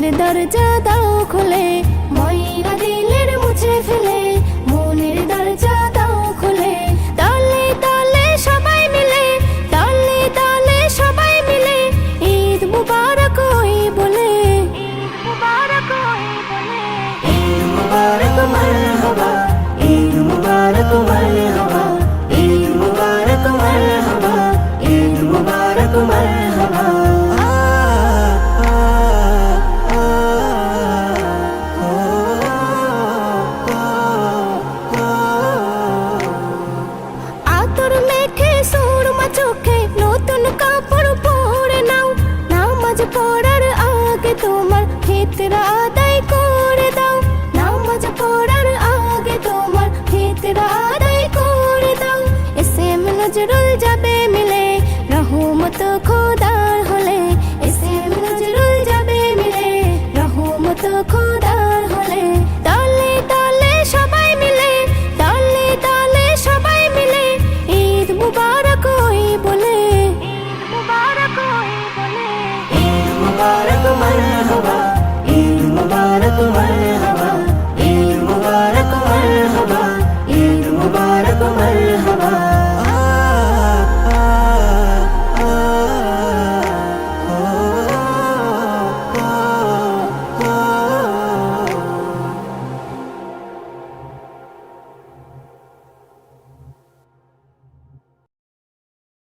মনের দরজা দাও খুলে, ময়লা দিলের মুছে ফেলে, মনের দরজা দাও খুলে। তালে তালে সবাই মিলে, তালে তালে সবাই মিলে, ঈদ মুবারক ওই বলে, ঈদ মুবারক ওই বলে। ঈদ মুবারক মারহাবা, ঈদ মুবারক মারহাবা, ঈদ মুবারক মারহাবা, ঈদ মুবারক মারহাবা। আতর মেখে সুরমা চোখে নতুন কাপড় পরে নাও, নামাজ পড়ার আগে তোমার ফিতরা আদায় করে দাও, নামাজ পড়ার আগে তোমার ফিতরা আদায় করে দাও। এসএম নজরুল যাবে মিলে, রহমত খোদার হলে, এসএম নজরুল যাবে মিলে, রহমত খোদার হলে। তালে তালে সবাই মিলে, তালে তালে সবাই মিলে, ঈদ মুবারক ওই বলে, ঈদ মুবারক ওই বলে। ঈদ মুবারক মারহাবা।